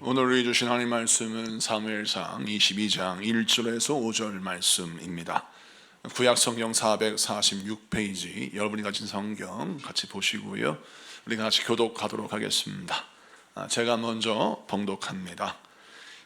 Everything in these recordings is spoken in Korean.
오늘 우리 주신 하나님 말씀은 사무엘상 22장 1절에서 5절 말씀입니다. 구약 성경 446페이지 여러분이 가진 성경 같이 보시고요. 우리가 같이 교독하도록 하겠습니다. 제가 먼저 봉독합니다.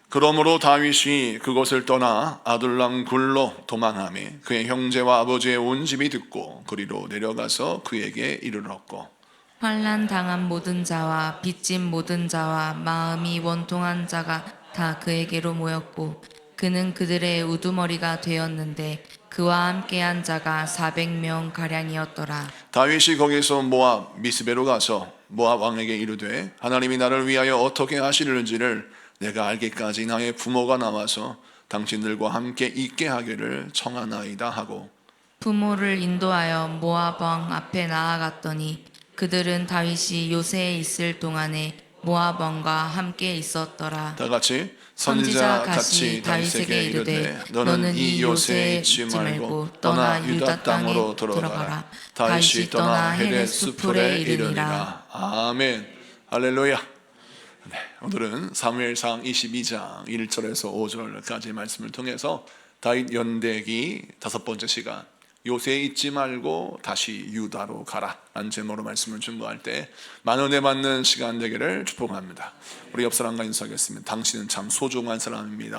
그러므로 다윗이 그곳을 떠나 아둘람 굴로 도망하매 그의 형제와 아버지의 온 집이 듣고 그리로 내려가서 그에게 이르렀고 환난 당한 모든 자와 빚진 모든 자와 마음이 원통한 자가 다 그에게로 모였고 그는 그들의 우두머리가 되었는데 그와 함께한 자가 400명 가량이었더라. 다윗이 거기서 모압 미스베로 가서 모압 왕에게 이르되 하나님이 나를 위하여 어떻게 하시는지를 내가 알기까지 나의 부모가 나와서 당신들과 함께 있게 하기를 청하나이다 하고 부모를 인도하여 모압 왕 앞에 나아갔더니 그들은 다윗이 요새에 있을 동안에 모압 왕과 함께 있었더라. 다 같이 선지자 갓이 다윗에게 이르되 너는 이 요새에 있지 말고 떠나 유다 땅으로 들어가라. 다윗이 떠나 헤렛 수풀에 이르니라. 아멘. 할렐루야. 네, 오늘은 사무엘상 22장 1절에서 5절까지 말씀을 통해서 다윗 연대기 5번째 시간 요새에 있지 말고 다시 유다로 가라 라는 제목으로 말씀을 준비할 때 만원에 맞는 시간 되기를 축복합니다. 우리 옆 사람과 인사하겠습니다. 당신은 참 소중한 사람입니다.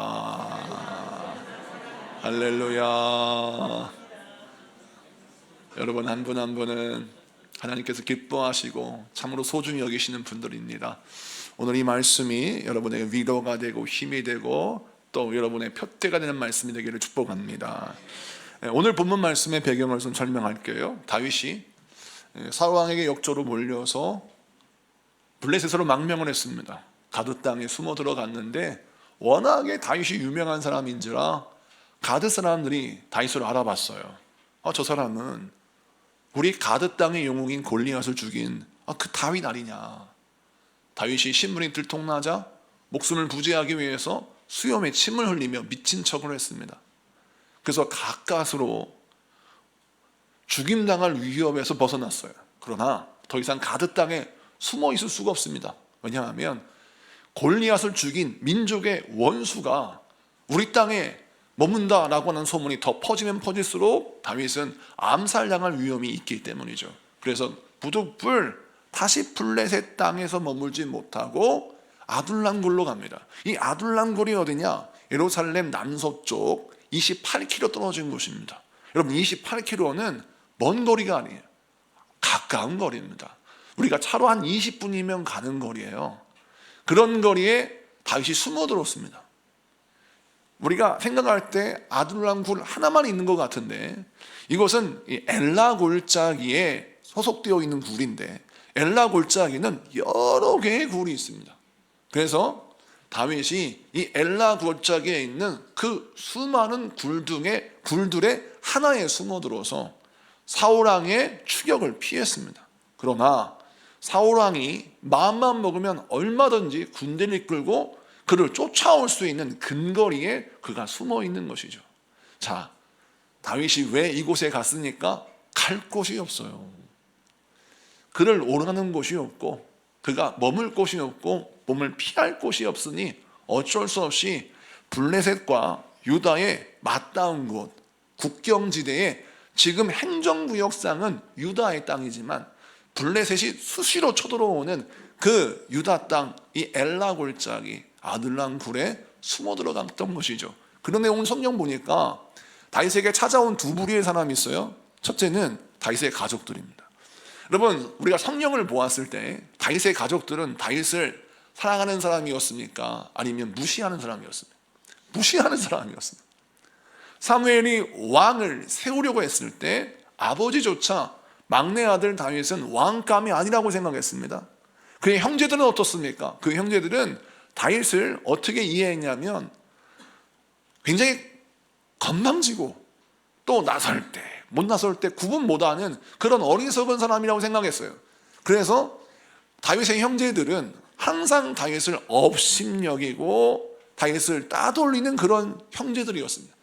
할렐루야. 여러분 한 분 한 분은 하나님께서 기뻐하시고 참으로 소중히 여기시는 분들입니다. 오늘 이 말씀이 여러분에게 위로가 되고 힘이 되고 또 여러분의 표대가 되는 말씀이 되기를 축복합니다. 오늘 본문 말씀의 배경을 좀 설명할게요. 다윗이 사울 왕에게 역조로 몰려서 블레셋으로 망명을 했습니다. 가드 땅에 숨어 들어갔는데 워낙에 다윗이 유명한 사람인지라 가드 사람들이 다윗을 알아봤어요. 저 사람은 우리 가드 땅의 영웅인 골리앗을 죽인 그 다윗 아니냐. 다윗이 신문이 들통나자 목숨을 부지하기 위해서 수염에 침을 흘리며 미친 척을 했습니다. 그래서 가까스로 죽임당할 위협에서 벗어났어요. 그러나 더 이상 가드 땅에 숨어 있을 수가 없습니다. 왜냐하면 골리앗을 죽인 민족의 원수가 우리 땅에 머문다라고 하는 소문이 더 퍼지면 퍼질수록 다윗은 암살당할 위험이 있기 때문이죠. 그래서 부득불 다시 블레셋 땅에서 머물지 못하고 아둘람굴로 갑니다. 이 아둘람굴이 어디냐? 예루살렘 남서쪽 28km 떨어진 곳입니다. 여러분 28km는 먼 거리가 아니에요. 가까운 거리입니다. 우리가 차로 한 20분이면 가는 거리예요. 그런 거리에 다윗이 숨어들었습니다. 우리가 생각할 때 아둘람굴 하나만 있는 것 같은데 이것은 엘라 골짜기에 소속되어 있는 굴인데 엘라 골짜기는 여러 개의 굴이 있습니다. 그래서 다윗이 이 엘라 골짜기에 있는 그 수많은 굴들의 하나에 숨어들어서 사울왕의 추격을 피했습니다. 그러나 사울왕이 마음만 먹으면 얼마든지 군대를 이끌고 그를 쫓아올 수 있는 근거리에 그가 숨어 있는 것이죠. 자, 다윗이 왜 이곳에 갔으니까 갈 곳이 없어요. 그를 오르는 곳이 없고 그가 머물 곳이 없고 몸을 피할 곳이 없으니 어쩔 수 없이 블레셋과 유다의 맞닿은 곳 국경지대에 지금 행정구역상은 유다의 땅이지만 블레셋이 수시로 쳐들어오는 그 유다 땅 이 엘라 골짜기 아둘람 굴에 숨어 들어갔던 것이죠. 그런데 오늘 성경 보니까 다윗에게 찾아온 두 부류의 사람이 있어요. 첫째는 다윗의 가족들입니다. 여러분 우리가 성경을 보았을 때 다윗의 가족들은 다윗을 사랑하는 사람이었습니까? 아니면 무시하는 사람이었습니까? 무시하는 사람이었습니다. 사무엘이 왕을 세우려고 했을 때 아버지조차 막내 아들 다윗은 왕감이 아니라고 생각했습니다. 그의 형제들은 어떻습니까? 그 형제들은 다윗을 어떻게 이해했냐면 굉장히 건방지고 또 나설 때 못 나설 때 구분 못하는 그런 어리석은 사람이라고 생각했어요. 그래서 다윗의 형제들은 항상 다윗을 업신여기고 다윗을 따돌리는 그런 형제들이었습니다.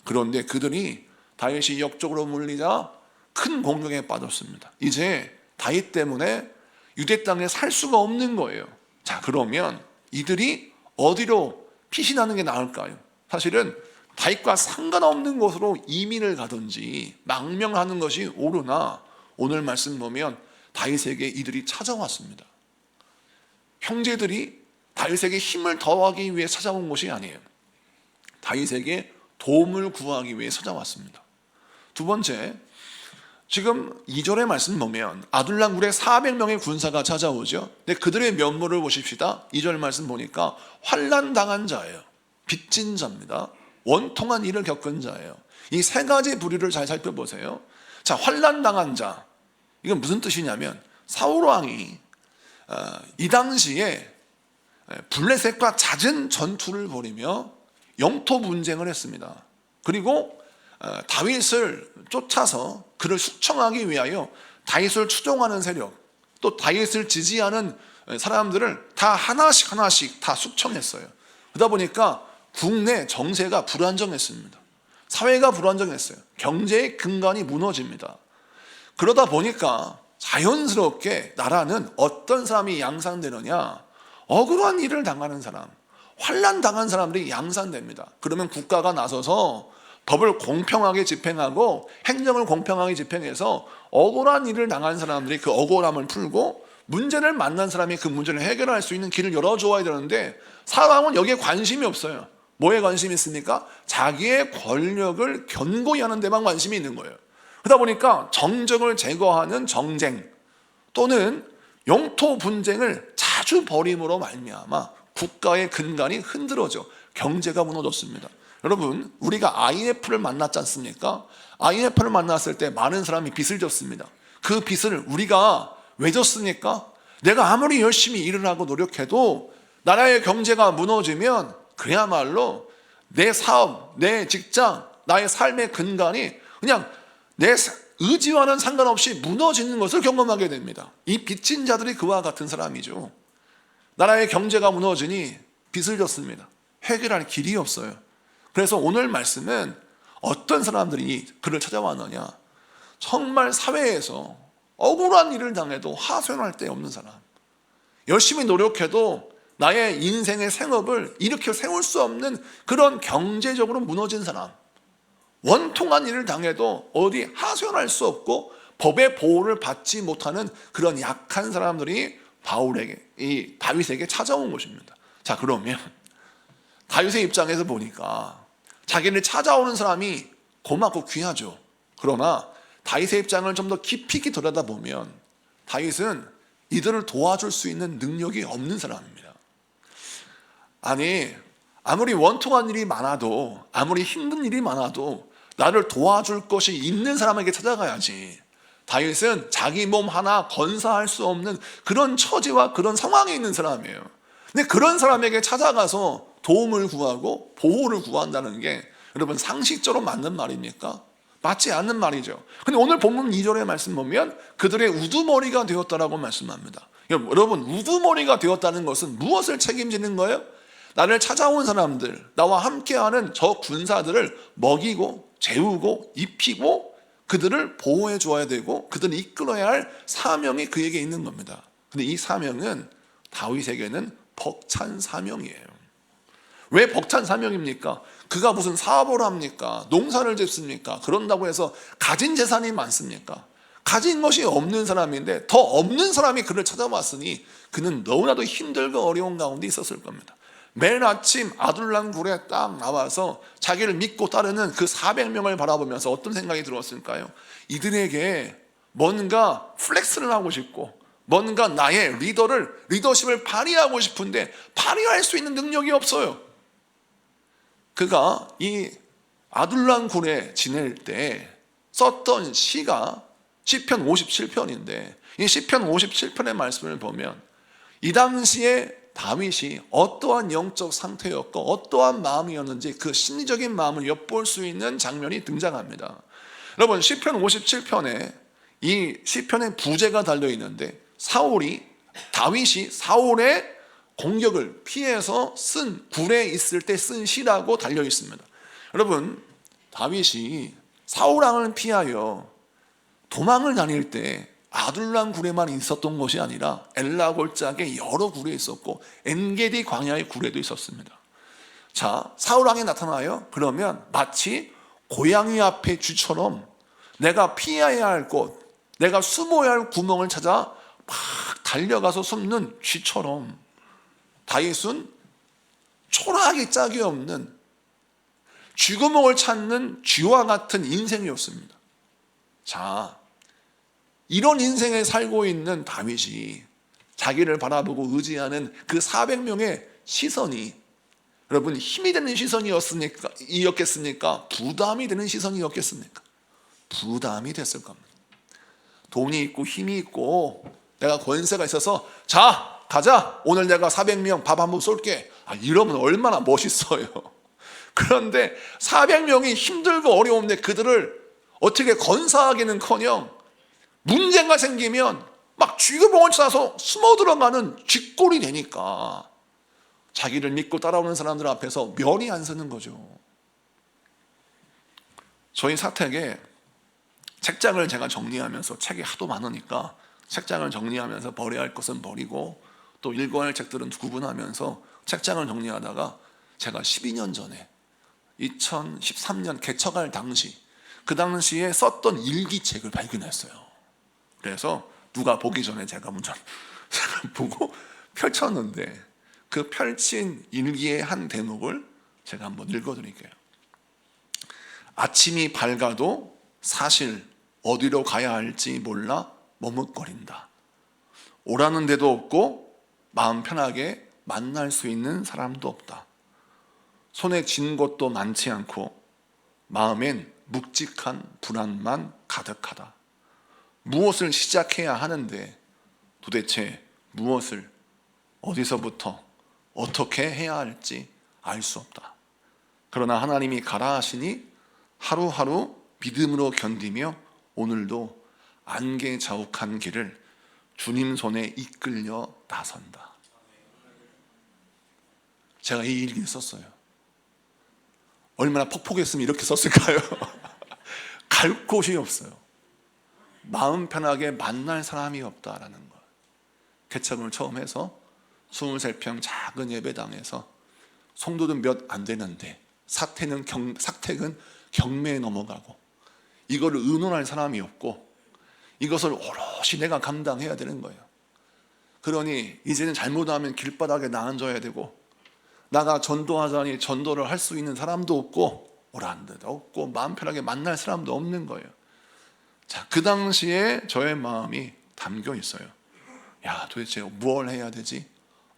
그런데 그들이 다윗이 역적으로 물리자 큰 공경에 빠졌습니다. 이제 다윗 때문에 유대 땅에 살 수가 없는 거예요. 자, 그러면 이들이 어디로 피신하는 게 나을까요? 사실은 다윗과 상관없는 곳으로 이민을 가든지 망명하는 것이 옳으나 오늘 말씀 보면 다윗에게 이들이 찾아왔습니다. 형제들이 다윗에게 힘을 더하기 위해 찾아온 것이 아니에요. 다윗에게 도움을 구하기 위해 찾아왔습니다. 두 번째, 지금 2절의 말씀 보면 아둘람 굴에 400명의 군사가 찾아오죠. 근데 그들의 면모를 보십시다. 2절 말씀 보니까 환난 당한 자예요. 빚진 자입니다. 원통한 일을 겪은 자예요. 이 세 가지 부류를 잘 살펴보세요. 자, 환난 당한 자, 이건 무슨 뜻이냐면 사울 왕이 이 당시에 블레셋과 잦은 전투를 벌이며 영토 분쟁을 했습니다. 그리고 다윗을 쫓아서 그를 숙청하기 위하여 다윗을 추종하는 세력, 또 다윗을 지지하는 사람들을 다 하나씩 다 숙청했어요. 그러다 보니까 국내 정세가 불안정했습니다. 사회가 불안정했어요. 경제의 근간이 무너집니다. 그러다 보니까 자연스럽게 나라는 어떤 사람이 양산되느냐, 억울한 일을 당하는 사람, 환난 당한 사람들이 양산됩니다. 그러면 국가가 나서서 법을 공평하게 집행하고 행정을 공평하게 집행해서 억울한 일을 당한 사람들이 그 억울함을 풀고 문제를 만난 사람이 그 문제를 해결할 수 있는 길을 열어줘야 되는데 사람은 여기에 관심이 없어요. 뭐에 관심이 있습니까? 자기의 권력을 견고히 하는 데만 관심이 있는 거예요. 그러다 보니까 정적을 제거하는 정쟁 또는 영토 분쟁을 자주 벌임으로 말미암아 국가의 근간이 흔들어져 경제가 무너졌습니다. 여러분, 우리가 IMF를 만났지 않습니까? IMF를 만났을 때 많은 사람이 빚을 졌습니다. 그 빚을 우리가 왜 졌습니까? 내가 아무리 열심히 일을 하고 노력해도 나라의 경제가 무너지면 그야말로 내 사업, 내 직장, 나의 삶의 근간이 그냥 내 의지와는 상관없이 무너지는 것을 경험하게 됩니다. 이 빚진 자들이 그와 같은 사람이죠. 나라의 경제가 무너지니 빚을 졌습니다. 해결할 길이 없어요. 그래서 오늘 말씀은 어떤 사람들이 그를 찾아왔느냐, 정말 사회에서 억울한 일을 당해도 하소연할 데 없는 사람, 열심히 노력해도 나의 인생의 생업을 일으켜 세울 수 없는 그런 경제적으로 무너진 사람, 원통한 일을 당해도 어디 하소연할 수 없고 법의 보호를 받지 못하는 그런 약한 사람들이 다윗에게 찾아온 것입니다. 자, 그러면 다윗의 입장에서 보니까 자기를 찾아오는 사람이 고맙고 귀하죠. 그러나 다윗의 입장을 좀 더 깊이 들여다보면 다윗은 이들을 도와줄 수 있는 능력이 없는 사람입니다. 아니, 아무리 원통한 일이 많아도, 아무리 힘든 일이 많아도 나를 도와줄 것이 있는 사람에게 찾아가야지. 다윗은 자기 몸 하나 건사할 수 없는 그런 처지와 그런 상황에 있는 사람이에요. 근데 그런 사람에게 찾아가서 도움을 구하고 보호를 구한다는 게 여러분 상식적으로 맞는 말입니까? 맞지 않는 말이죠. 근데 오늘 본문 2절의 말씀 보면 그들의 우두머리가 되었다라고 말씀합니다. 여러분, 우두머리가 되었다는 것은 무엇을 책임지는 거예요? 나를 찾아온 사람들, 나와 함께하는 저 군사들을 먹이고 재우고 입히고 그들을 보호해 줘야 되고 그들을 이끌어야 할 사명이 그에게 있는 겁니다. 근데 이 사명은 다윗에게는 벅찬 사명이에요. 왜 벅찬 사명입니까? 그가 무슨 사업을 합니까? 농사를 짓습니까? 그런다고 해서 가진 재산이 많습니까? 가진 것이 없는 사람인데 더 없는 사람이 그를 찾아왔으니 그는 너무나도 힘들고 어려운 가운데 있었을 겁니다. 매일 아침 아둘람 굴에 딱 나와서 자기를 믿고 따르는 그 400명을 바라보면서 어떤 생각이 들었을까요? 이들에게 뭔가 플렉스를 하고 싶고 뭔가 나의 리더십을 발휘하고 싶은데 발휘할 수 있는 능력이 없어요. 그가 이 아둘람 굴에 지낼 때 썼던 시가 시편 57편인데 이 시편 57편의 말씀을 보면 이 당시에 다윗이 어떠한 영적 상태였고 어떠한 마음이었는지 그 심리적인 마음을 엿볼 수 있는 장면이 등장합니다. 여러분, 시편 57편에 이 시편의 부제가 달려있는데 다윗이 사울의 공격을 피해서 쓴 굴에 있을 때 쓴 시라고 달려있습니다. 여러분, 다윗이 사울 왕을 피하여 도망을 다닐 때 아둘람 굴에만 있었던 것이 아니라 엘라 골짜기에 여러 굴에 있었고 엔게디 광야의 굴에도 있었습니다. 자, 사울 왕이 나타나요. 그러면 마치 고양이 앞에 쥐처럼 내가 피해야 할 곳, 내가 숨어야 할 구멍을 찾아 막 달려가서 숨는 쥐처럼 다윗은 초라하게 짝이 없는 쥐구멍을 찾는 쥐와 같은 인생이었습니다. 자, 이런 인생에 살고 있는 다윗이 자기를 바라보고 의지하는 그 400명의 시선이 여러분 힘이 되는 시선이었겠습니까? 부담이 되는 시선이었겠습니까? 부담이 됐을 겁니다. 돈이 있고 힘이 있고 내가 권세가 있어서 자 가자 오늘 내가 400명 밥 한번 쏠게 이러면 얼마나 멋있어요. 그런데 400명이 힘들고 어려운데 그들을 어떻게 건사하기는커녕 문제가 생기면 막 쥐구멍을 찾아서 숨어 들어가는 쥐꼴이 되니까 자기를 믿고 따라오는 사람들 앞에서 면이 안 서는 거죠. 저희 사택에 책장을 제가 정리하면서 책이 하도 많으니까 책장을 정리하면서 버려야 할 것은 버리고 또 읽어야 할 책들은 구분하면서 책장을 정리하다가 제가 12년 전에 2013년 개척할 당시 그 당시에 썼던 일기책을 발견했어요. 그래서 누가 보기 전에 제가 먼저 보고 펼쳤는데 그 펼친 일기의 한 대목을 제가 한번 읽어드릴게요. 아침이 밝아도 사실 어디로 가야 할지 몰라 머뭇거린다. 오라는 데도 없고 마음 편하게 만날 수 있는 사람도 없다. 손에 쥔 것도 많지 않고 마음엔 묵직한 불안만 가득하다. 무엇을 시작해야 하는데 도대체 무엇을 어디서부터 어떻게 해야 할지 알 수 없다. 그러나 하나님이 가라 하시니 하루하루 믿음으로 견디며 오늘도 안개 자욱한 길을 주님 손에 이끌려 나선다. 제가 이 일기를 썼어요. 얼마나 퍽퍽했으면 이렇게 썼을까요? 갈 곳이 없어요. 마음 편하게 만날 사람이 없다라는 것. 개척을 처음 해서 23평 작은 예배당에서 성도는 몇 안 되는데 사택은 경매에 넘어가고 이거를 의논할 사람이 없고 이것을 오롯이 내가 감당해야 되는 거예요. 그러니 이제는 잘못하면 길바닥에 나앉아야 되고 나가 전도하자니 전도를 할 수 있는 사람도 없고 오라는 데도 없고 마음 편하게 만날 사람도 없는 거예요. 자, 그 당시에 저의 마음이 담겨 있어요. 야, 도대체 뭘 해야 되지?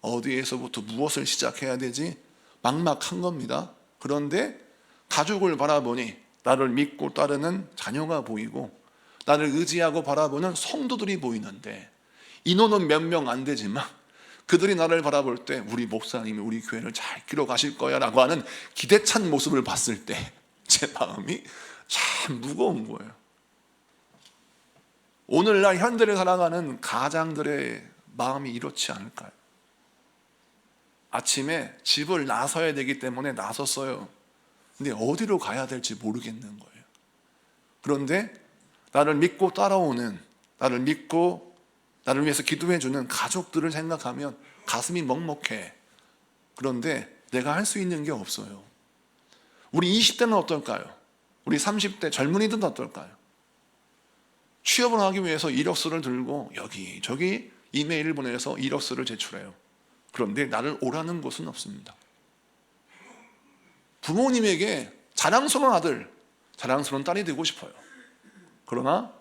어디에서부터 무엇을 시작해야 되지? 막막한 겁니다. 그런데 가족을 바라보니 나를 믿고 따르는 자녀가 보이고 나를 의지하고 바라보는 성도들이 보이는데 인원은 몇 명 안 되지만 그들이 나를 바라볼 때 우리 목사님이 우리 교회를 잘 이끌어 가실 거야 라고 하는 기대찬 모습을 봤을 때 제 마음이 참 무거운 거예요. 오늘날 현대를 살아가는 가장들의 마음이 이렇지 않을까요? 아침에 집을 나서야 되기 때문에 나섰어요. 근데 어디로 가야 될지 모르겠는 거예요. 그런데 나를 믿고 따라오는, 나를 믿고 나를 위해서 기도해주는 가족들을 생각하면 가슴이 먹먹해. 그런데 내가 할 수 있는 게 없어요. 우리 20대는 어떨까요? 우리 30대 젊은이들은 어떨까요? 취업을 하기 위해서 이력서를 들고 여기저기 이메일을 보내서 이력서를 제출해요. 그런데 나를 오라는 곳은 없습니다. 부모님에게 자랑스러운 아들, 자랑스러운 딸이 되고 싶어요. 그러나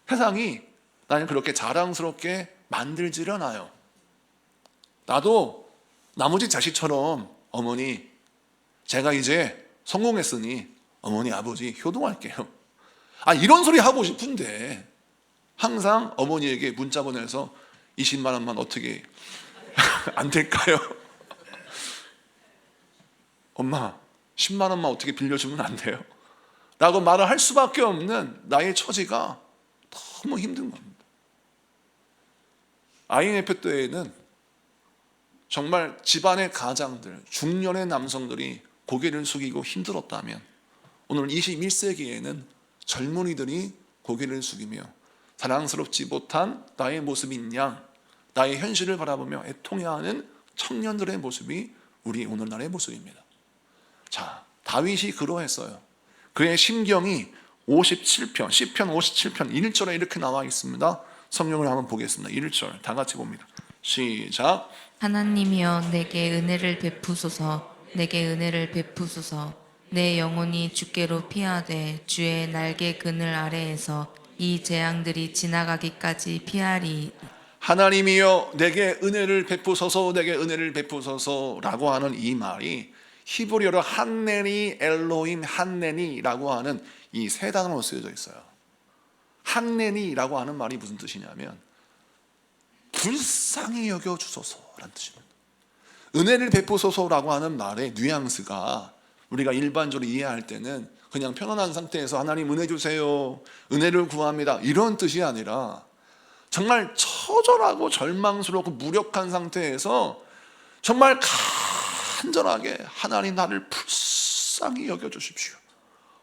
세상이 나는 그렇게 자랑스럽게 만들지를 않아요. 나도 나머지 자식처럼 어머니, 제가 이제 성공했으니 어머니, 아버지 효도할게요. 이런 소리 하고 싶은데 항상 어머니에게 문자 보내서 20만 원만 어떻게 안 될까요? 엄마 10만 원만 어떻게 빌려주면 안 돼요? 라고 말을 할 수밖에 없는 나의 처지가 너무 힘든 겁니다. INF 때에는 정말 집안의 가장들, 중년의 남성들이 고개를 숙이고 힘들었다면 오늘 21세기에는 젊은이들이 고개를 숙이며 자랑스럽지 못한 나의 모습인 양, 나의 현실을 바라보며 애통해하는 청년들의 모습이 우리 오늘날의 모습입니다. 자, 다윗이 그러했어요. 그의 심경이 57편, 시편 57편 1절에 이렇게 나와 있습니다. 성경을 한번 보겠습니다. 1절 다 같이 봅니다. 시작. 하나님이여 내게 은혜를 베푸소서. 내게 은혜를 베푸소서. 내 영혼이 주께로 피하되 주의 날개 그늘 아래에서 이 재앙들이 지나가기까지 피하리. 하나님이여 내게 은혜를 베푸소서, 내게 은혜를 베푸소서라고 하는 이 말이 히브리어로 한네니 엘로힘 한네니라고 하는 이 세 단어로 쓰여져 있어요. 한네니라고 하는 말이 무슨 뜻이냐면 불쌍히 여겨 주소서라는 뜻입니다. 은혜를 베푸소서라고 하는 말의 뉘앙스가 우리가 일반적으로 이해할 때는 그냥 편안한 상태에서 하나님 은혜 주세요, 은혜를 구합니다, 이런 뜻이 아니라 정말 처절하고 절망스럽고 무력한 상태에서 정말 간절하게 하나님 나를 불쌍히 여겨주십시오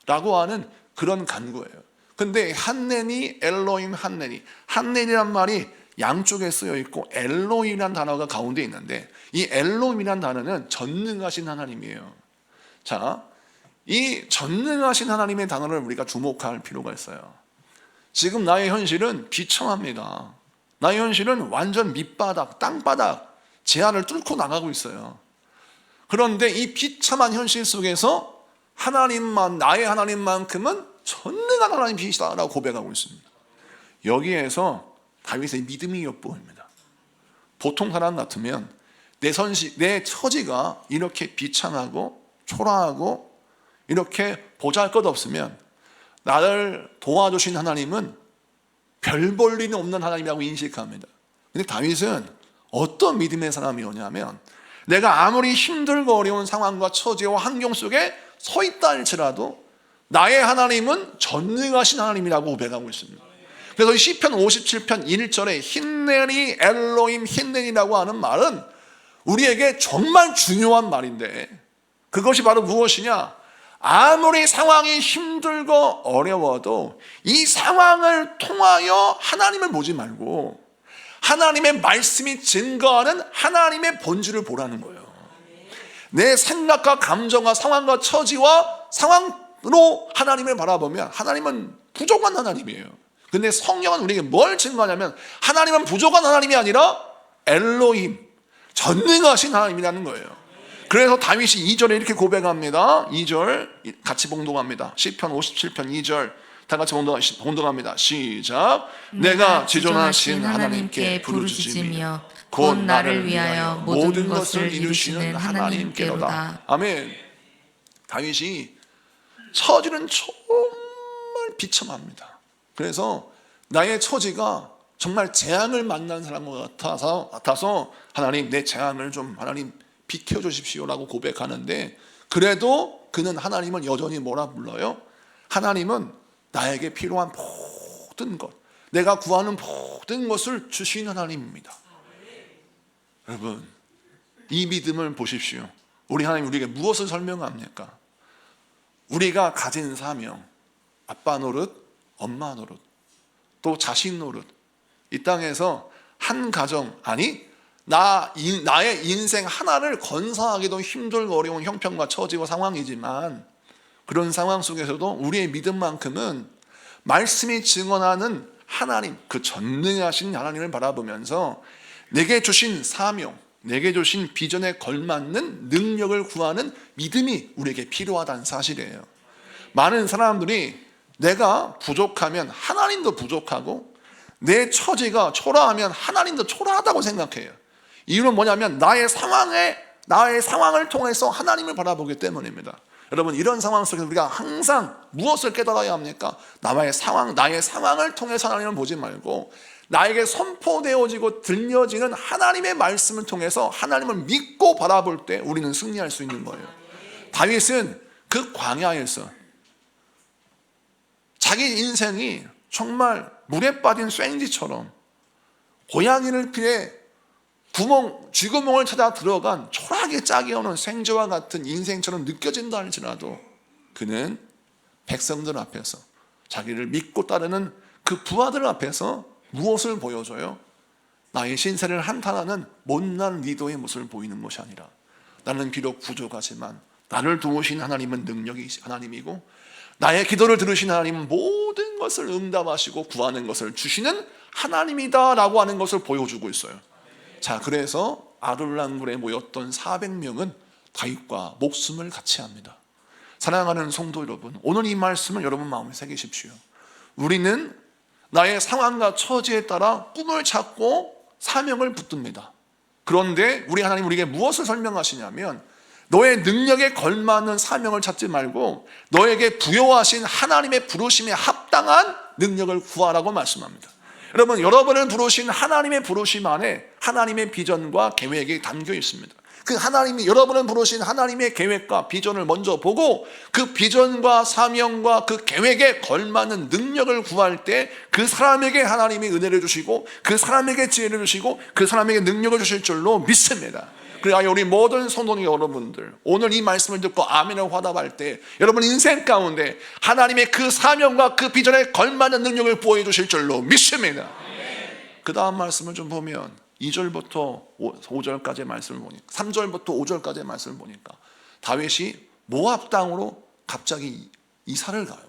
라고 하는 그런 간구예요. 근데 한네니 엘로힘 한네니, 한네니란 말이 양쪽에 쓰여 있고 엘로힘이란 단어가 가운데 있는데 이 엘로힘이란 단어는 전능하신 하나님이에요. 자, 이 전능하신 하나님의 단어를 우리가 주목할 필요가 있어요. 지금 나의 현실은 비참합니다. 나의 현실은 완전 밑바닥, 땅바닥, 제한을 뚫고 나가고 있어요. 그런데 이 비참한 현실 속에서 하나님만, 나의 하나님만큼은 전능한 하나님이시다라고 고백하고 있습니다. 여기에서 다윗의 믿음이 엿보입니다. 보통 사람 같으면 내 처지가 이렇게 비참하고 초라하고 이렇게 보잘것없으면 나를 도와주신 하나님은 별 볼 일은 없는 하나님이라고 인식합니다. 근데 다윗은 어떤 믿음의 사람이었냐면 내가 아무리 힘들고 어려운 상황과 처지와 환경 속에 서 있다 할지라도 나의 하나님은 전능하신 하나님이라고 고백하고 있습니다. 그래서 시편 57편 1절에 힌네니 엘로힘 힌네니라고 하는 말은 우리에게 정말 중요한 말인데 그것이 바로 무엇이냐? 아무리 상황이 힘들고 어려워도 이 상황을 통하여 하나님을 보지 말고 하나님의 말씀이 증거하는 하나님의 본질을 보라는 거예요. 내 생각과 감정과 상황과 처지와 상황으로 하나님을 바라보면 하나님은 부족한 하나님이에요. 근데 성경은 우리에게 뭘 증거하냐면 하나님은 부족한 하나님이 아니라 엘로힘, 전능하신 하나님이라는 거예요. 그래서 다윗이 2절에 이렇게 고백합니다. 2절 같이 봉독합니다. 시편 57편 2절 다 같이 봉독합니다. 시작. 내가 지존하신 하나님께 부르짖으며 곧 나를 위하여 모든 것을 이루시는 하나님께로다. 아멘. 다윗이 처지는 정말 비참합니다. 그래서 나의 처지가 정말 재앙을 만난 사람과 같아서 하나님 내 재앙을 좀 하나님 비켜주십시오라고 고백하는데 그래도 그는 하나님은 여전히 뭐라 불러요? 하나님은 나에게 필요한 모든 것, 내가 구하는 모든 것을 주시는 하나님입니다. 여러분, 이 믿음을 보십시오. 우리 하나님 우리에게 무엇을 설명합니까? 우리가 가진 사명, 아빠 노릇, 엄마 노릇, 또 자식 노릇, 이 땅에서 한 가정, 아니 나의 인생 하나를 건사하기도 힘들고 어려운 형편과 처지와 상황이지만 그런 상황 속에서도 우리의 믿음만큼은 말씀이 증언하는 하나님, 그 전능하신 하나님을 바라보면서 내게 주신 사명, 내게 주신 비전에 걸맞는 능력을 구하는 믿음이 우리에게 필요하다는 사실이에요. 많은 사람들이 내가 부족하면 하나님도 부족하고 내 처지가 초라하면 하나님도 초라하다고 생각해요. 이유는 뭐냐면 나의 상황을 통해서 하나님을 바라보기 때문입니다. 여러분, 이런 상황 속에서 우리가 항상 무엇을 깨달아야 합니까? 나의 상황을 통해서 하나님을 보지 말고 나에게 선포되어지고 들려지는 하나님의 말씀을 통해서 하나님을 믿고 바라볼 때 우리는 승리할 수 있는 거예요. 다윗은 그 광야에서 자기 인생이 정말 물에 빠진 쐐기처럼 고양이를 피해 쥐구멍을 찾아 들어간 초라하게 짝이 오는 생쥐와 같은 인생처럼 느껴진다 할지라도 그는 백성들 앞에서 자기를 믿고 따르는 그 부하들 앞에서 무엇을 보여줘요? 나의 신세를 한탄하는 못난 리더의 모습을 보이는 것이 아니라, 나는 비록 부족하지만 나를 도우신 하나님은 능력이 하나님이고, 나의 기도를 들으신 하나님은 모든 것을 응답하시고 구하는 것을 주시는 하나님이다 라고 하는 것을 보여주고 있어요. 자, 그래서 아둘람굴에 모였던 400명은 다윗과 목숨을 같이 합니다. 사랑하는 성도 여러분, 오늘 이 말씀을 여러분 마음에 새기십시오. 우리는 나의 상황과 처지에 따라 꿈을 찾고 사명을 붙듭니다. 그런데 우리 하나님 우리에게 무엇을 설명하시냐면, 너의 능력에 걸맞는 사명을 찾지 말고 너에게 부여하신 하나님의 부르심에 합당한 능력을 구하라고 말씀합니다. 여러분을 부르신 하나님의 부르심 안에 하나님의 비전과 계획이 담겨 있습니다. 그 하나님이 여러분을 부르신 하나님의 계획과 비전을 먼저 보고 그 비전과 사명과 그 계획에 걸맞는 능력을 구할 때 그 사람에게 하나님이 은혜를 주시고 그 사람에게 지혜를 주시고 그 사람에게 능력을 주실 줄로 믿습니다. 그래야 우리 모든 성도 여러분들, 오늘 이 말씀을 듣고 아멘을 화답할 때 여러분 인생 가운데 하나님의 그 사명과 그 비전에 걸맞는 능력을 부어해 주실 줄로 믿습니다. 그 다음 말씀을 좀 보면 2절부터 5절까지의 말씀을 보니까, 3절부터 5절까지의 말씀을 보니까 다윗이 모압 땅으로 갑자기 이사를 가요.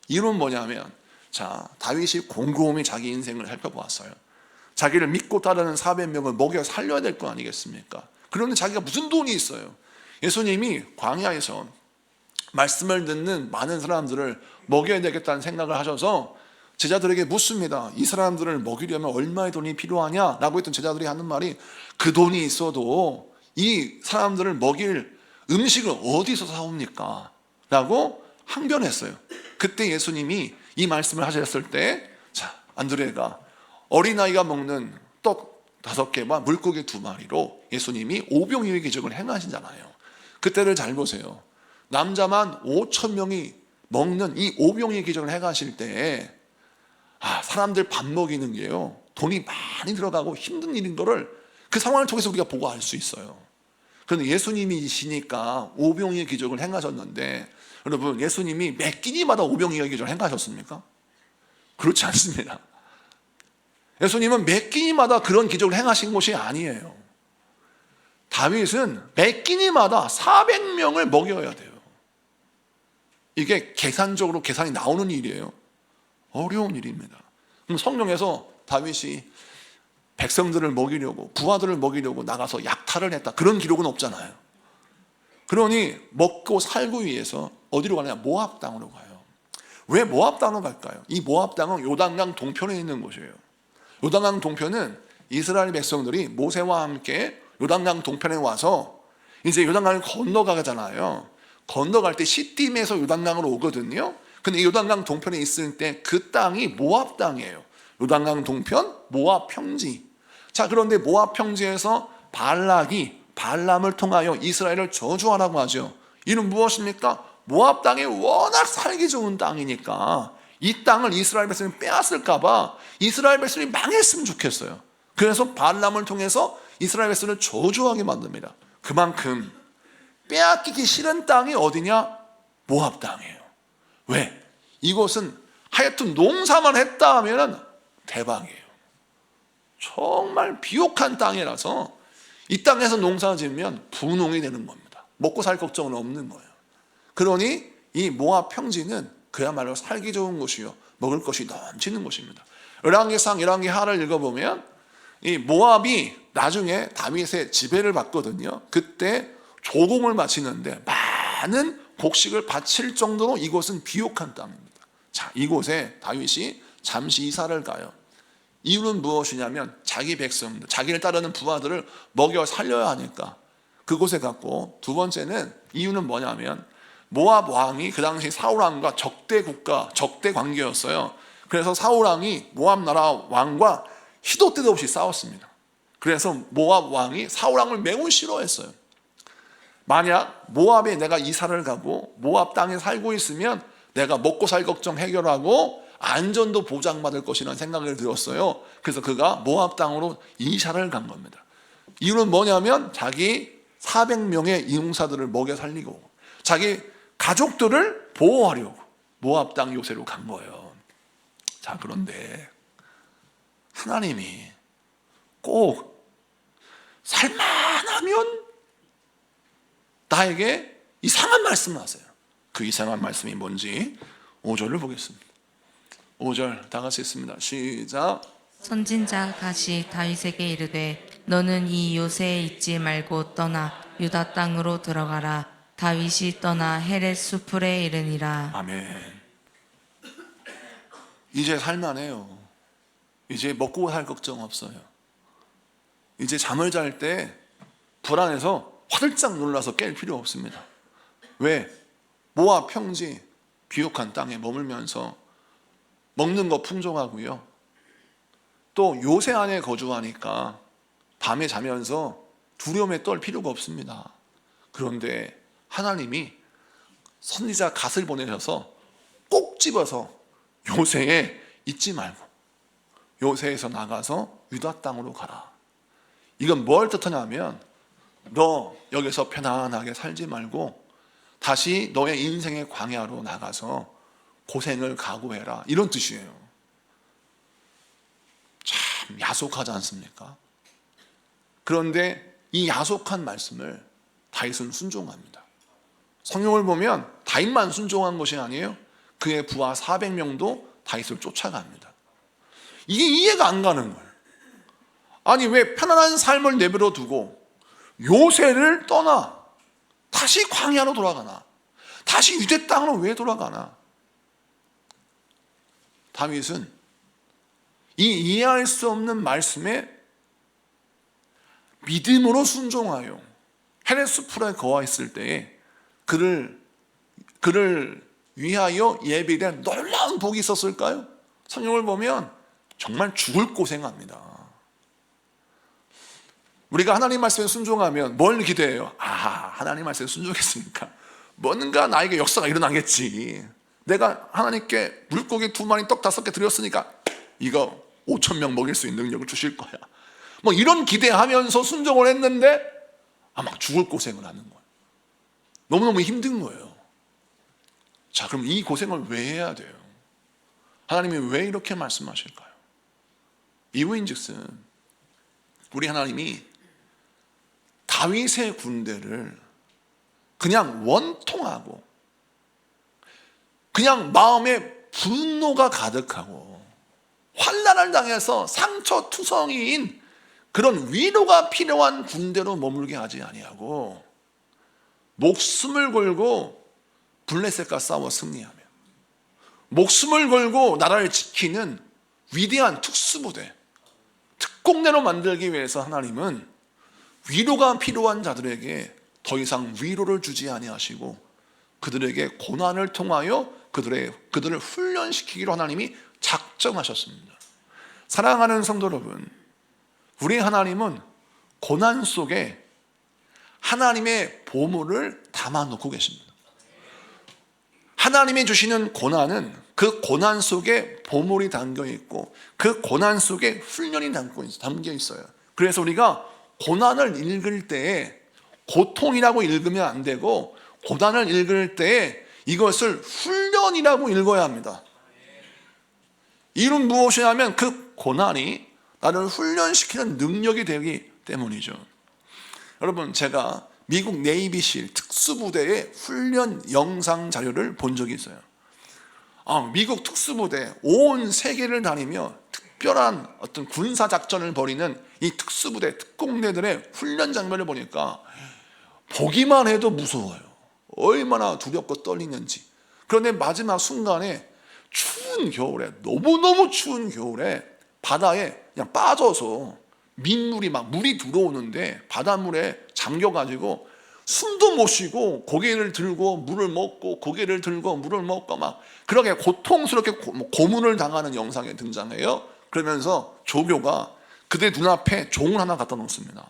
이유는 뭐냐면, 자, 다윗이 곰곰이 자기 인생을 살펴보았어요. 자기를 믿고 따르는 400명을 먹여 살려야 될 거 아니겠습니까? 그런데 자기가 무슨 돈이 있어요? 예수님이 광야에서 말씀을 듣는 많은 사람들을 먹여야 되겠다는 생각을 하셔서 제자들에게 묻습니다. 이 사람들을 먹이려면 얼마의 돈이 필요하냐? 라고 했던 제자들이 하는 말이, 그 돈이 있어도 이 사람들을 먹일 음식을 어디서 사옵니까? 라고 항변했어요. 그때 예수님이 이 말씀을 하셨을 때, 자, 안드레가 어린아이가 먹는 떡 5개와 물고기 2마리로 예수님이 오병이어의 기적을 행하시잖아요. 그때를 잘 보세요. 남자만 5,000명이 먹는 이 오병이어의 기적을 행하실 때, 사람들 밥 먹이는 게요, 돈이 많이 들어가고 힘든 일인 거를 그 상황을 통해서 우리가 보고 알 수 있어요. 그런데 예수님이시니까 오병이어의 기적을 행하셨는데, 여러분, 예수님이 몇 끼니마다 오병이어의 기적을 행하셨습니까? 그렇지 않습니다. 예수님은 몇 끼니마다 그런 기적을 행하신 것이 아니에요. 다윗은 몇 끼니마다 400명을 먹여야 돼요. 이게 계산적으로 계산이 나오는 일이에요. 어려운 일입니다. 그럼 성경에서 다윗이 백성들을 먹이려고, 부하들을 먹이려고 나가서 약탈을 했다, 그런 기록은 없잖아요. 그러니 먹고 살고 위해서 어디로 가느냐? 모압 땅으로 가요. 왜 모압 땅으로 갈까요? 이 모압 땅은 요단강 동편에 있는 곳이에요. 요단강 동편은 이스라엘 백성들이 모세와 함께 요단강 동편에 와서 이제 요단강을 건너가잖아요. 건너갈 때 시딤에서 요단강으로 오거든요. 근데 요단강 동편에 있을 때 그 땅이 모압 땅이에요. 요단강 동편 모압 평지. 자, 그런데 모압 평지에서 발람을 통하여 이스라엘을 저주하라고 하죠. 이는 무엇입니까? 모압 땅이 워낙 살기 좋은 땅이니까 이 땅을 이스라엘 백성이 빼앗을까 봐 이스라엘 백성이 망했으면 좋겠어요. 그래서 발람을 통해서 이스라엘 백성을 저주하게 만듭니다. 그만큼 빼앗기기 싫은 땅이 어디냐? 모압 땅이에요. 왜? 이곳은 하여튼 농사만 했다 하면 대박이에요. 정말 비옥한 땅이라서 이 땅에서 농사 지으면 분홍이 되는 겁니다. 먹고 살 걱정은 없는 거예요. 그러니 이 모압 평지는 그야말로 살기 좋은 곳이요, 먹을 것이 넘치는 곳입니다. 열왕기상 열왕기하를 읽어보면 이 모압이 나중에 다윗의 지배를 받거든요. 그때 조공을 바치는데 많은 곡식을 바칠 정도로 이곳은 비옥한 땅입니다. 자, 이곳에 다윗이 잠시 이사를 가요. 이유는 무엇이냐면 자기 백성들, 자기를 따르는 부하들을 먹여 살려야 하니까 그곳에 갔고, 두 번째는 이유는 뭐냐면 모압 왕이 그 당시 사울 왕과 적대 관계였어요. 그래서 사울 왕이 모압 나라 왕과 시도 때도 없이 싸웠습니다. 그래서 모압 왕이 사울 왕을 매우 싫어했어요. 만약 모압에 내가 이사를 가고 모압 땅에 살고 있으면 내가 먹고 살 걱정 해결하고 안전도 보장받을 것이라는 생각을 들었어요. 그래서 그가 모압 땅으로 이사를 간 겁니다. 이유는 뭐냐면 자기 400명의 이용사들을 먹여 살리고 자기 가족들을 보호하려고 모압 땅 요새로 간 거예요. 자, 그런데 하나님이 꼭 살만하면 나에게 이상한 말씀을 하세요. 그 이상한 말씀이 뭔지 5절을 보겠습니다. 5절 다 같이 읽습니다. 시작. 선진자 갓이 다윗에게 이르되 너는 이 요새에 있지 말고 떠나 유다 땅으로 들어가라. 다윗이 떠나 헤렛 수풀에 이르니라. 아멘. 이제 살만해요. 이제 먹고 살 걱정 없어요. 이제 잠을 잘 때 불안해서 화들짝 놀라서 깰 필요 없습니다. 왜? 모압 평지 비옥한 땅에 머물면서 먹는 거 풍족하고요. 또 요새 안에 거주하니까 밤에 자면서 두려움에 떨 필요가 없습니다. 그런데 하나님이 선지자 갓을 보내셔서 꼭 집어서 요새에 있지 말고 요새에서 나가서 유다 땅으로 가라. 이건 뭘 뜻하냐면 너 여기서 편안하게 살지 말고 다시 너의 인생의 광야로 나가서 고생을 각오해라, 이런 뜻이에요. 참 야속하지 않습니까? 그런데 이 야속한 말씀을 다윗은 순종합니다. 성경을 보면 다윗만 순종한 것이 아니에요. 그의 부하 400명도 다윗을 쫓아갑니다. 이게 이해가 안 가는 거예요. 아니, 왜 편안한 삶을 내버려 두고 요새를 떠나 다시 광야로 돌아가나? 다시 유대 땅으로 왜 돌아가나? 다윗은 이 이해할 수 없는 말씀에 믿음으로 순종하여 헤레스풀에 거하였을 때에 그를 위하여 예비된 놀라운 복이 있었을까요? 성경을 보면 정말 죽을 고생합니다. 우리가 하나님 말씀에 순종하면 뭘 기대해요? 하나님 말씀에 순종했으니까 뭔가 나에게 역사가 일어나겠지. 내가 하나님께 물고기 2마리 떡 5개 드렸으니까 이거 5,000명 먹일 수 있는 능력을 주실 거야. 뭐 이런 기대하면서 순종을 했는데 막 죽을 고생을 하는 거예요. 너무너무 힘든 거예요. 자, 그럼 이 고생을 왜 해야 돼요? 하나님이 왜 이렇게 말씀하실까요? 이유인즉슨 우리 하나님이 다윗의 군대를 그냥 원통하고 그냥 마음에 분노가 가득하고 환난을 당해서 상처투성이인 그런 위로가 필요한 군대로 머물게 하지 아니하고 목숨을 걸고 블레셋과 싸워 승리하며 목숨을 걸고 나라를 지키는 위대한 특수부대, 특공대로 만들기 위해서 하나님은 위로가 필요한 자들에게 더 이상 위로를 주지 아니하시고 그들에게 고난을 통하여 그들을 훈련시키기로 하나님이 작정하셨습니다. 사랑하는 성도 여러분, 우리 하나님은 고난 속에 하나님의 보물을 담아놓고 계십니다. 하나님이 주시는 고난은 그 고난 속에 보물이 담겨 있고 그 고난 속에 훈련이 담겨 있어요. 그래서 우리가 고난을 읽을 때에 고통이라고 읽으면 안 되고 고난을 읽을 때에 이것을 훈련이라고 읽어야 합니다. 이는 무엇이냐면 그 고난이 나를 훈련시키는 능력이 되기 때문이죠. 여러분, 제가 미국 네이비실 특수부대의 훈련 영상 자료를 본 적이 있어요. 미국 특수부대 온 세계를 다니며 특별한 어떤 군사작전을 벌이는 이 특수부대 특공대들의 훈련 장면을 보니까 보기만 해도 무서워요. 얼마나 두렵고 떨리는지. 그런데 마지막 순간에 추운 겨울에, 너무너무 추운 겨울에 바다에 그냥 빠져서 민물이 막 물이 들어오는데 바닷물에 잠겨가지고 숨도 못 쉬고 고개를 들고 물을 먹고 고개를 들고 물을 먹고 막 그렇게 고통스럽게 고문을 당하는 영상에 등장해요. 그러면서 조교가 그들 눈앞에 종을 하나 갖다 놓습니다.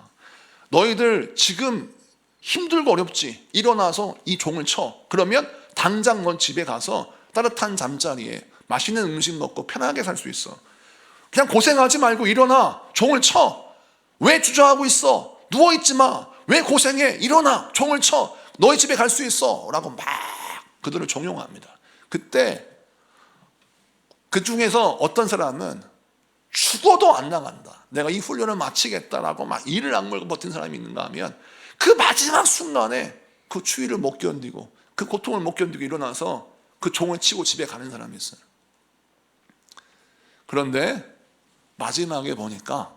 너희들 지금 힘들고 어렵지? 일어나서 이 종을 쳐. 그러면 당장 넌 집에 가서 따뜻한 잠자리에 맛있는 음식 먹고 편하게 살 수 있어. 그냥 고생하지 말고 일어나. 종을 쳐. 왜 주저하고 있어? 누워있지 마. 왜 고생해? 일어나. 종을 쳐. 너희 집에 갈 수 있어. 라고 막 그들을 종용합니다. 그때 그 중에서 어떤 사람은 죽어도 안 나간다, 내가 이 훈련을 마치겠다라고 막 이를 악물고 버틴 사람이 있는가 하면 그 마지막 순간에 그 추위를 못 견디고 그 고통을 못 견디고 일어나서 그 종을 치고 집에 가는 사람이 있어요. 그런데 마지막에 보니까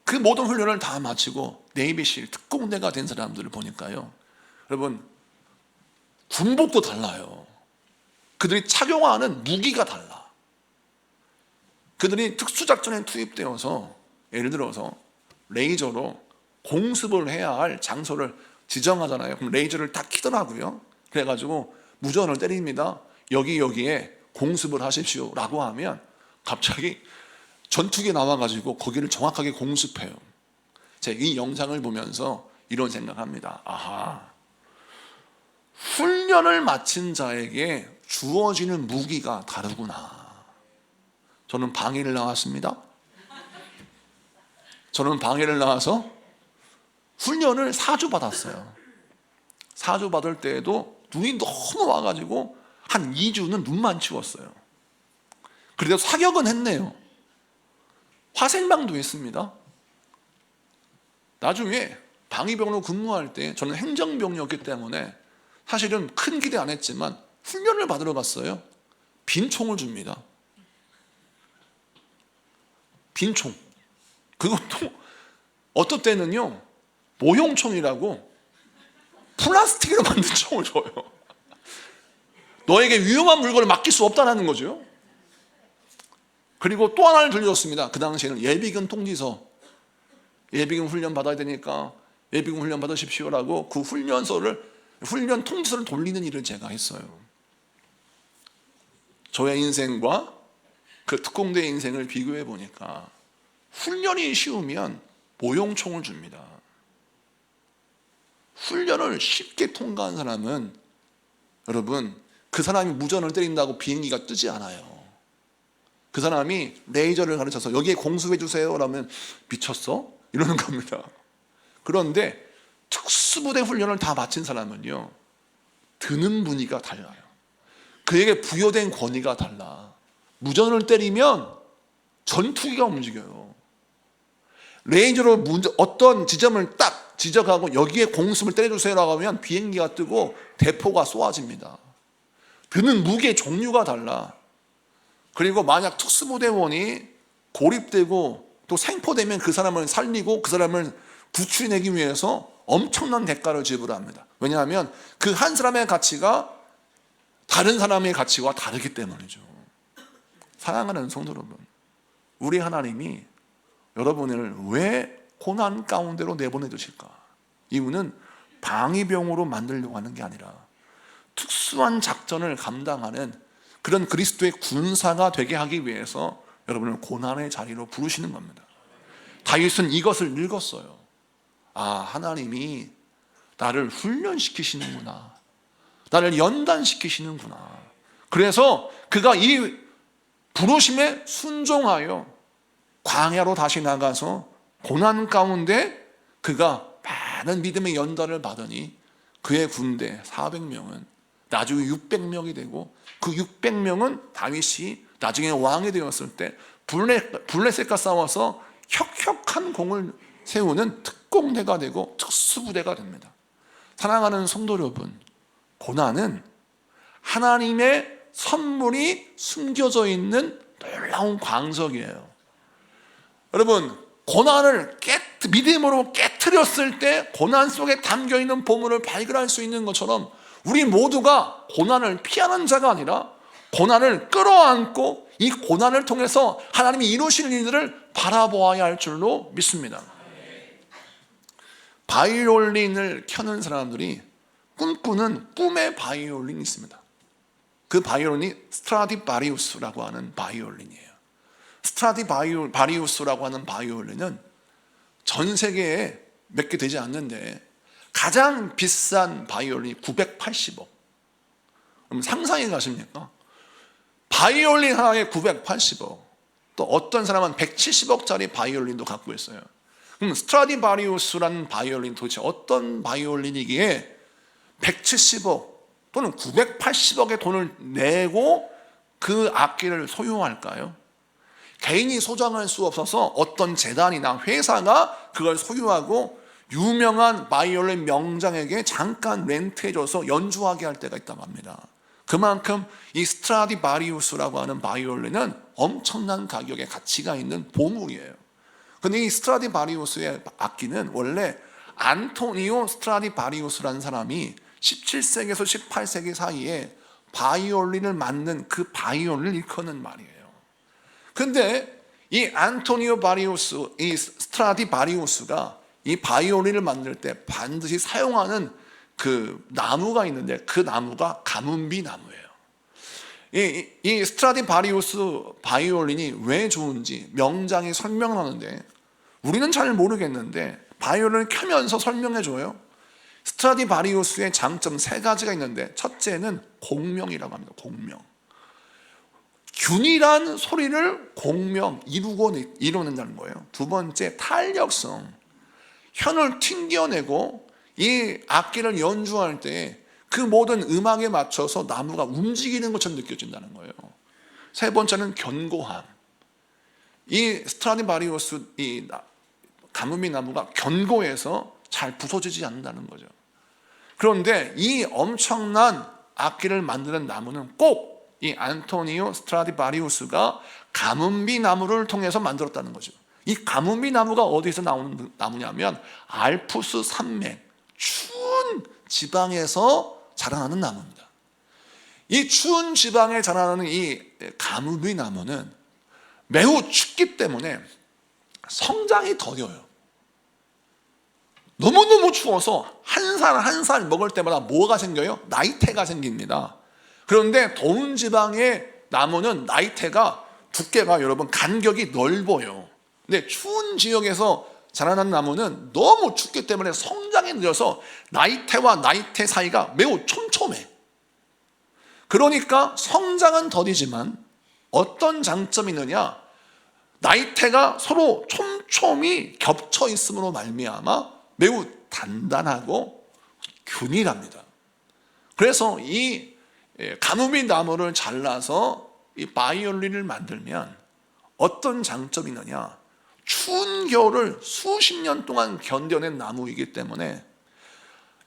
그 모든 훈련을 다 마치고 네이비실 특공대가 된 사람들을 보니까요, 여러분, 군복도 달라요. 그들이 착용하는 무기가 달라. 그들이 특수작전에 투입되어서 예를 들어서 레이저로 공습을 해야 할 장소를 지정하잖아요. 그럼 레이저를 딱 키더라고요. 그래가지고 무전을 때립니다. 여기에 공습을 하십시오 라고 하면 갑자기 전투기에 나와가지고 거기를 정확하게 공습해요. 제가 이 영상을 보면서 이런 생각합니다. 아하, 훈련을 마친 자에게 주어지는 무기가 다르구나. 저는 방해를 나왔습니다. 저는 방해를 나와서 훈련을 4주 받았어요. 4주 받을 때에도 눈이 너무 와가지고 한 2주는 눈만 치웠어요. 그래도 사격은 했네요. 화생방도 했습니다. 나중에 방위병으로 근무할 때 저는 행정병이었기 때문에 사실은 큰 기대 안 했지만 훈련을 받으러 갔어요. 빈 총을 줍니다. 빈 총. 그것도 어떤 때는요, 모형총이라고 플라스틱으로 만든 총을 줘요. 너에게 위험한 물건을 맡길 수 없다는 거죠. 그리고 또 하나를 들려줬습니다. 그 당시에는 예비군 통지서, 예비군 훈련 받아야 되니까 예비군 훈련 받으십시오라고 그 훈련 통지서를 돌리는 일을 제가 했어요. 저의 인생과 그 특공대의 인생을 비교해 보니까 훈련이 쉬우면 모형총을 줍니다. 훈련을 쉽게 통과한 사람은, 여러분, 그 사람이 무전을 때린다고 비행기가 뜨지 않아요. 그 사람이 레이저를 가르쳐서 여기에 공수해 주세요 라면 미쳤어? 이러는 겁니다. 그런데 특수부대 훈련을 다 마친 사람은요, 드는 분위기가 달라요. 그에게 부여된 권위가 달라. 무전을 때리면 전투기가 움직여요. 레이저로 어떤 지점을 딱 지적하고 여기에 공습을 때려주세요라고 하면 비행기가 뜨고 대포가 쏘아집니다. 드는 무기의 종류가 달라. 그리고 만약 특수부대원이 고립되고 또 생포되면 그 사람을 살리고 그 사람을 구출해내기 위해서 엄청난 대가를 지불합니다. 왜냐하면 그 한 사람의 가치가 다른 사람의 가치와 다르기 때문이죠. 사랑하는 성도 여러분, 우리 하나님이 여러분을 왜 고난 가운데로 내보내 주실까? 이유는 방위병으로 만들려고 하는 게 아니라 특수한 작전을 감당하는 그런 그리스도의 군사가 되게 하기 위해서 여러분을 고난의 자리로 부르시는 겁니다. 다윗은 이것을 읽었어요. 아, 하나님이 나를 훈련시키시는구나. 나를 연단시키시는구나. 그래서 그가 이 부르심에 순종하여 광야로 다시 나가서 고난 가운데 그가 많은 믿음의 연단을 받으니 그의 군대 400명은 나중에 600명이 되고 그 600명은 다윗이 나중에 왕이 되었을 때 블레셋과 싸워서 혁혁한 공을 세우는 특공대가 되고 특수부대가 됩니다. 사랑하는 성도 여러분, 고난은 하나님의 선물이 숨겨져 있는 놀라운 광석이에요. 여러분, 고난을 믿음으로 깨트렸을 때 고난 속에 담겨있는 보물을 발견할 수 있는 것처럼 우리 모두가 고난을 피하는 자가 아니라 고난을 끌어안고 이 고난을 통해서 하나님이 이루실 일들을 바라보아야 할 줄로 믿습니다. 바이올린을 켜는 사람들이 꿈꾸는 꿈의 바이올린이 있습니다. 그 바이올린이 스트라디바리우스라고 하는 바이올린이에요. 스트라디바리우스라고 하는 바이올린은 전 세계에 몇 개 되지 않는데 가장 비싼 바이올린이 980억. 그럼 상상해 가십니까? 바이올린 하나에 980억. 또 어떤 사람은 170억짜리 바이올린도 갖고 있어요. 그럼 스트라디바리우스라는 바이올린 도대체 어떤 바이올린이기에 170억 또는 980억의 돈을 내고 그 악기를 소유할까요? 개인이 소장할 수 없어서 어떤 재단이나 회사가 그걸 소유하고 유명한 바이올린 명장에게 잠깐 렌트해줘서 연주하게 할 때가 있다고 합니다. 그만큼 이 스트라디바리우스라고 하는 바이올린은 엄청난 가격의 가치가 있는 보물이에요. 근데 이 스트라디바리우스의 악기는 원래 안토니오 스트라디바리우스라는 사람이 17세기에서 18세기 사이에 바이올린을 만든 그 바이올린을 일컫는 말이에요. 근데 이 안토니오 바리우스, 이 스트라디바리우스가 이 바이올린을 만들 때 반드시 사용하는 그 나무가 있는데 그 나무가 가문비 나무예요. 이 스트라디바리우스 바이올린이 왜 좋은지 명장이 설명하는데 우리는 잘 모르겠는데 바이올린을 켜면서 설명해줘요. 스트라디바리우스의 장점 3가지가 있는데 첫째는 공명이라고 합니다. 공명. 균일한 소리를 이루어낸다는 거예요. 두 번째, 탄력성. 현을 튕겨내고 이 악기를 연주할 때 그 모든 음악에 맞춰서 나무가 움직이는 것처럼 느껴진다는 거예요. 세 번째는 견고함. 이 스트라디바리우스 이 가뭄이 나무가 견고해서 잘 부서지지 않는다는 거죠. 그런데 이 엄청난 악기를 만드는 나무는 꼭 이 안토니오 스트라디바리우스가 가뭄비 나무를 통해서 만들었다는 거죠. 이 가뭄비 나무가 어디서 나오는 나무냐면 알프스 산맥, 추운 지방에서 자라나는 나무입니다. 이 추운 지방에 자라나는 이 가뭄비 나무는 매우 춥기 때문에 성장이 더뎌요. 너무너무 추워서 한 살 한 살 먹을 때마다 뭐가 생겨요? 나이테가 생깁니다. 그런데 더운 지방의 나무는 나이테가 두께가 여러분 간격이 넓어요. 근데 추운 지역에서 자라난 나무는 너무 춥기 때문에 성장이 늦어서 나이테와 나이테 사이가 매우 촘촘해. 그러니까 성장은 더디지만 어떤 장점이 있느냐? 나이테가 서로 촘촘히 겹쳐 있음으로 말미암아 매우 단단하고 균일합니다. 그래서 이 가뭄비 나무를 잘라서 이 바이올린을 만들면 어떤 장점이 있느냐? 추운 겨울을 수십 년 동안 견뎌낸 나무이기 때문에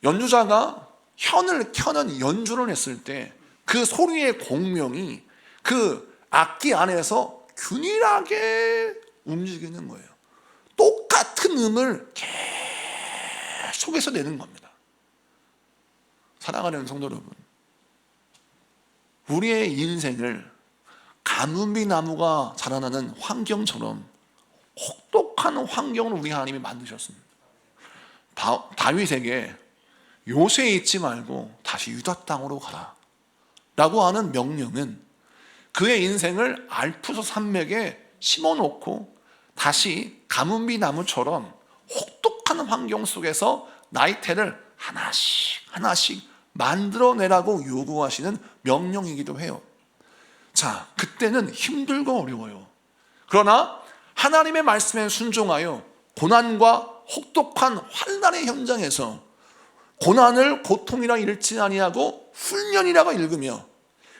연주자가 현을 켜는 연주를 했을 때 그 소리의 공명이 그 악기 안에서 균일하게 움직이는 거예요. 똑같은 음을 계속해서 내는 겁니다. 사랑하는 성도 여러분, 우리의 인생을 가뭄비 나무가 자라나는 환경처럼 혹독한 환경을 우리 하나님이 만드셨습니다. 다윗에게 요새에 있지 말고 다시 유다 땅으로 가라 라고 하는 명령은 그의 인생을 알프스 산맥에 심어놓고 다시 가뭄비 나무처럼 혹독한 환경 속에서 나이테를 하나씩 만들어내라고 요구하시는 명령이기도 해요. 자, 그때는 힘들고 어려워요. 그러나 하나님의 말씀에 순종하여 고난과 혹독한 환난의 현장에서 고난을 고통이라 읽지 아니하고 훈련이라고 읽으며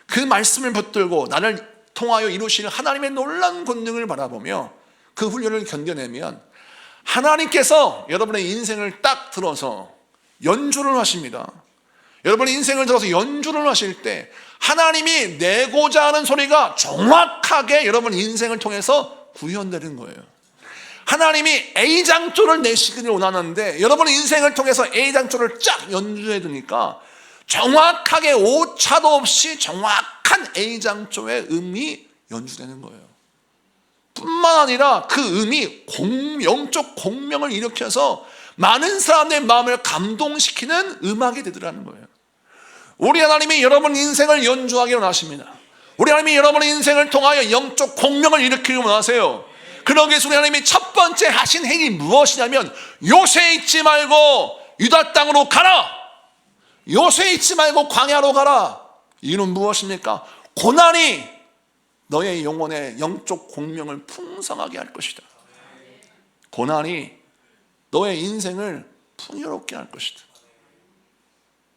그 말씀을 붙들고 나를 통하여 이루시는 하나님의 놀라운 권능을 바라보며 그 훈련을 견뎌내면 하나님께서 여러분의 인생을 딱 들어서 연주를 하십니다. 여러분의 인생을 들어서 연주를 하실 때 하나님이 내고자 하는 소리가 정확하게 여러분 인생을 통해서 구현되는 거예요. 하나님이 A장조를 내시기를 원하는데 여러분의 인생을 통해서 A장조를 쫙 연주해 두니까 정확하게 오차도 없이 정확한 A장조의 음이 연주되는 거예요. 뿐만 아니라 그 음이 영적 공명을 일으켜서 많은 사람들의 마음을 감동시키는 음악이 되더라는 거예요. 우리 하나님이 여러분 인생을 연주하기 원하십니다. 우리 하나님이 여러분의 인생을 통하여 영적 공명을 일으키기 원하세요. 그러기 위해서 우리 하나님이 첫 번째 하신 행위 무엇이냐면 요새에 있지 말고 유다 땅으로 가라. 요새에 있지 말고 광야로 가라. 이는 무엇입니까? 고난이 너의 영혼의 영적 공명을 풍성하게 할 것이다. 고난이 너의 인생을 풍요롭게 할 것이다.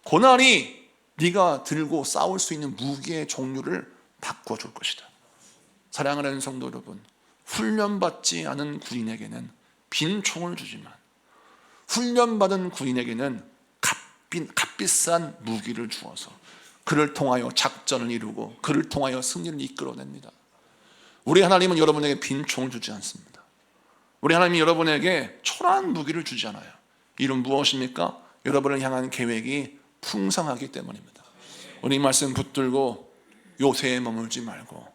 고난이 네가 들고 싸울 수 있는 무기의 종류를 바꿔줄 것이다. 사랑하는 성도 여러분, 훈련받지 않은 군인에게는 빈 총을 주지만 훈련받은 군인에게는 값비싼 무기를 주어서 그를 통하여 작전을 이루고 그를 통하여 승리를 이끌어냅니다. 우리 하나님은 여러분에게 빈 총을 주지 않습니다. 우리 하나님이 여러분에게 초라한 무기를 주지 않아요. 이는 무엇입니까? 여러분을 향한 계획이 풍성하기 때문입니다. 오늘 이 말씀 붙들고 요새에 머물지 말고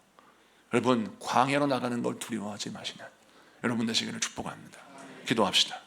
여러분 광야로 나가는 걸 두려워하지 마시는 여러분 되시기를 축복합니다. 기도합시다.